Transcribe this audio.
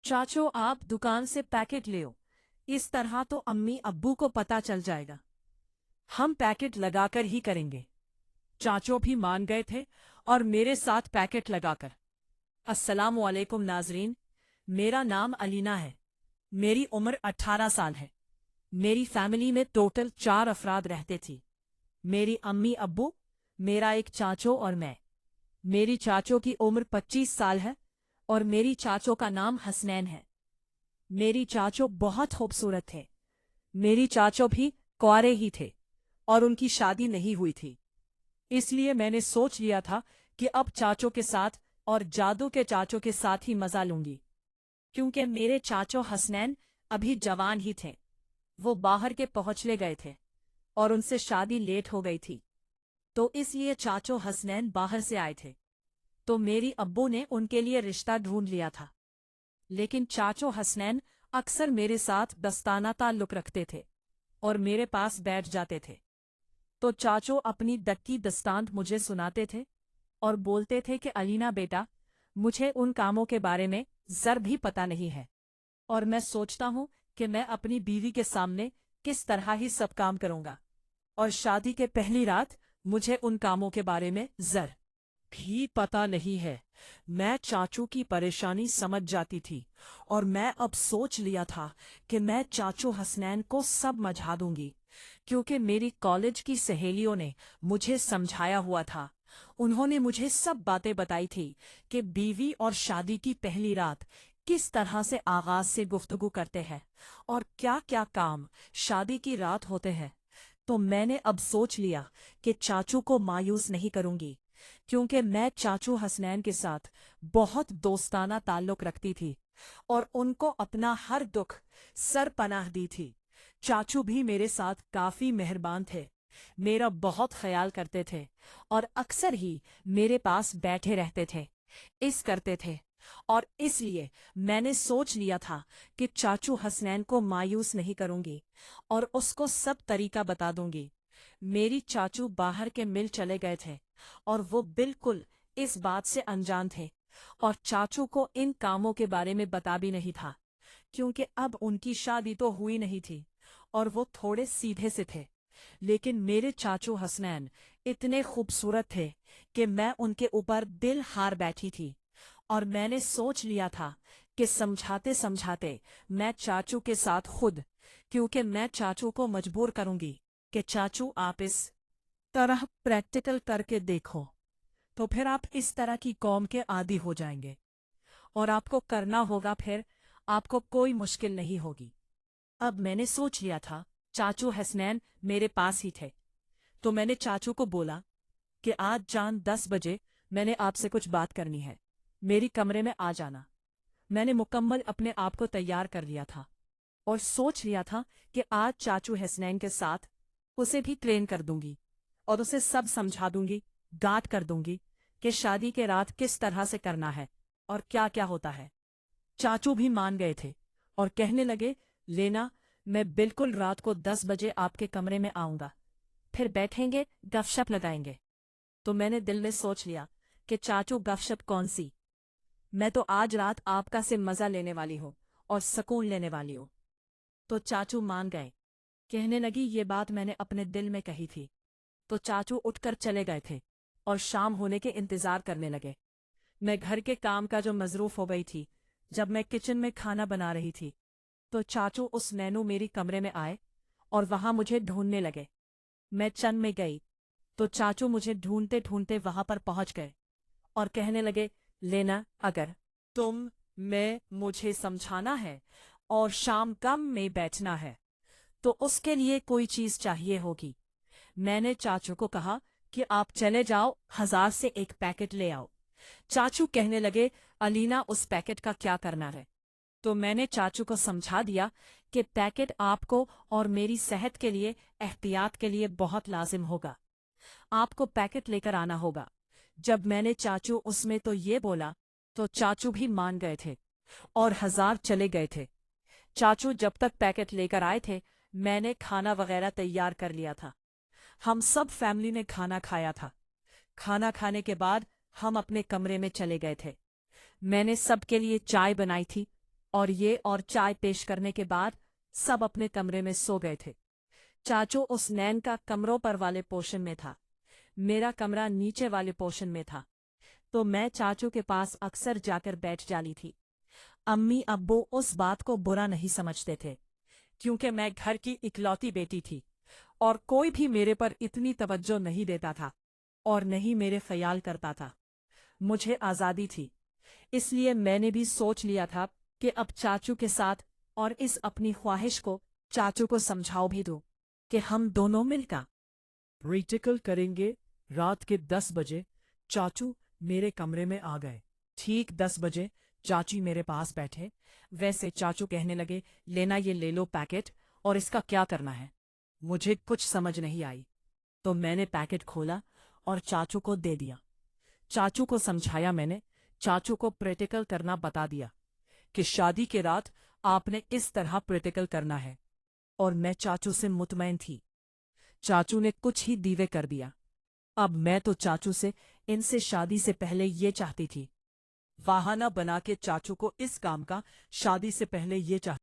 चाचो आप दुकान से पैकेट ले आओ। इस तरह तो अम्मी अब्बू को पता चल जाएगा। हम पैकेट लगाकर ही करेंगे। चाचो भी मान गए थे और मेरे साथ पैकेट लगाकर। अस्सलाम वालेकुम नाजरीन, मेरा नाम अलीना है। मेरी उम्र 18 साल है। मेरी फैमिली में टोटल 4 अफराद रहते थे। मेरी अम्मी अब्बू, मेरा एक चाचो और मैं। मेरी चाचो की उम्र 25 साल है और मेरी चाचो का नाम हसनैन है। मेरी चाचो बहुत खूबसूरत थे। मेरी चाचो भी कुंवारे ही थे और उनकी शादी नहीं हुई थी। इसलिए मैंने सोच लिया था कि अब चाचो के साथ और जादू के चाचो के साथ ही मजा लूंगी, क्योंकि मेरे चाचो हसनैन अभी जवान ही थे। वो बाहर के पहुंचले गए थे और उनसे शादी लेट हो गई थी, तो इसलिए चाचो हसनैन बाहर से आए थे। तो मेरी अब्बू ने उनके लिए रिश्ता ढूंढ लिया था। लेकिन चाचो हसनैन अक्सर मेरे साथ दोस्ताना ताल्लुक रखते थे और मेरे पास बैठ जाते थे। तो चाचो अपनी दक्की दस्तांत मुझे सुनाते थे और बोलते थे कि अलीना बेटा, मुझे उन कामों के बारे में जर भी पता नहीं है और मैं सोचता हूँ कि मैं अपनी बीवी के सामने किस तरह ही सब काम करूँगा, और शादी के पहली रात मुझे उन कामों के बारे में जर भी पता नहीं है। मैं चाचू की परेशानी समझ जाती थी और मैं अब सोच लिया था कि मैं चाचू हसनैन को सब समझा दूंगी, क्योंकि मेरी कॉलेज की सहेलियों ने मुझे समझाया हुआ था। उन्होंने मुझे सब बातें बताई थी कि बीवी और शादी की पहली रात किस तरह से आगाज से गुफ्तगू करते हैं और क्या क्या काम शादी की रात होते हैं। तो मैंने अब सोच लिया कि चाचू को मायूस नहीं करूंगी, क्योंकि मैं चाचू हसनैन के साथ बहुत दोस्ताना ताल्लुक रखती थी और उनको अपना हर दुख सरपनाह दी थी। चाचू भी मेरे साथ काफी मेहरबान थे, मेरा बहुत ख्याल करते थे और अक्सर ही मेरे पास बैठे रहते थे, इस करते थे। और इसलिए मैंने सोच लिया था कि चाचू हसनैन को मायूस नहीं करूंगी और उसको सब तरीका बता दूंगी। मेरी चाचू बाहर के मिल चले गए थे और वो बिल्कुल इस बात से अनजान थे, और चाचू को इन कामों के बारे में बता भी नहीं था, क्योंकि अब उनकी शादी तो हुई नहीं थी और वो थोड़े सीधे से थे। लेकिन मेरे चाचू हसनैन इतने खूबसूरत थे कि मैं उनके ऊपर दिल हार बैठी थी, और मैंने सोच लिया था कि समझाते समझाते मैं चाचू के साथ खुद, क्योंकि मैं चाचू को मजबूर करूंगी कि चाचू आप इस तरह प्रैक्टिकल करके देखो, तो फिर आप इस तरह की कौम के आदी हो जाएंगे और आपको करना होगा, फिर आपको कोई मुश्किल नहीं होगी। अब मैंने सोच लिया था, चाचू हसनैन मेरे पास ही थे, तो मैंने चाचू को बोला कि आज जान 10 बजे मैंने आपसे कुछ बात करनी है, मेरी कमरे में आ जाना। मैंने मुकम्मल अपने आप को तैयार कर लिया था और सोच लिया था कि आज चाचू हसनैन के साथ उसे भी ट्रेन कर दूंगी और उसे सब समझा दूंगी, गांठ कर दूंगी कि शादी के रात किस तरह से करना है और क्या क्या होता है। चाचू भी मान गए थे और कहने लगे, लेना, मैं बिल्कुल रात को 10 बजे आपके कमरे में आऊंगा, फिर बैठेंगे, गपशप लगाएंगे। तो मैंने दिल में सोच लिया कि चाचू गपशप कौन सी, मैं तो आज रात आपका से मजा लेने वाली हूँ और सुकून लेने वाली हूँ। तो चाचू मान गए। कहने लगी, ये बात मैंने अपने दिल में कही थी। तो चाचू उठकर चले गए थे और शाम होने के इंतजार करने लगे। मैं घर के काम का जो मजरूफ हो गई थी, जब मैं किचन में खाना बना रही थी, तो चाचू उस नैनो मेरी कमरे में आए और वहां मुझे ढूंढने लगे। मैं चंद में गई तो चाचू मुझे ढूंढते ढूंढते वहां पर पहुंच गए और कहने लगे, लेना, अगर तुम मैं मुझे समझाना है और शाम कम में बैठना है तो उसके लिए कोई चीज चाहिए होगी। मैंने चाचू को कहा कि आप चले जाओ, 1000 से एक पैकेट ले आओ। चाचू कहने लगे, अलीना उस पैकेट का क्या करना है। तो मैंने चाचू को समझा दिया कि पैकेट आपको और मेरी सेहत के लिए, एहतियात के लिए बहुत लाजिम होगा। आपको पैकेट लेकर आना होगा। जब मैंने चाचू उसमें तो ये बोला, तो चाचू भी मान गए थे और 1000 चले गए थे। चाचू जब तक पैकेट लेकर आए थे, मैंने खाना वगैरह तैयार कर लिया था। हम सब फैमिली ने खाना खाया था। खाना खाने के बाद हम अपने कमरे में चले गए थे। मैंने सबके लिए चाय बनाई थी और ये और चाय पेश करने के बाद सब अपने कमरे में सो गए थे। चाचू उस नैन का कमरों पर वाले पोर्शन में था, मेरा कमरा नीचे वाले पोर्शन में था, तो मैं चाचू के पास अक्सर जाकर बैठ जाती थी। अम्मी अब्बू उस बात को बुरा नहीं समझते थे, क्योंकि मैं घर की इकलौती बेटी थी और कोई भी मेरे पर इतनी तवज्जो नहीं देता था और नहीं मेरे ख्याल करता था। मुझे आज़ादी थी, इसलिए मैंने भी सोच लिया था कि अब चाचू के साथ और इस अपनी ख्वाहिश को चाचू को समझाओ भी दो कि हम दोनों मिलकर प्रेक्टिकल करेंगे। रात के 10 बजे चाचू मेरे कमरे में आ गए। ठीक 10 बजे चाची मेरे पास बैठे। वैसे चाचू कहने लगे, लेना ये ले लो पैकेट, और इसका क्या करना है। मुझे कुछ समझ नहीं आई, तो मैंने पैकेट खोला और चाचू को दे दिया। चाचू को समझाया मैंने, चाचू को प्रैक्टिकल करना बता दिया कि शादी के रात आपने इस तरह प्रैक्टिकल करना है, और मैं चाचू से मुतमईन थी। चाचू ने कुछ ही दीवे कर दिया। अब मैं तो चाचू से इनसे शादी से पहले ये चाहती थी, बहाना बना के चाचू को इस काम का शादी से पहले ये चाहती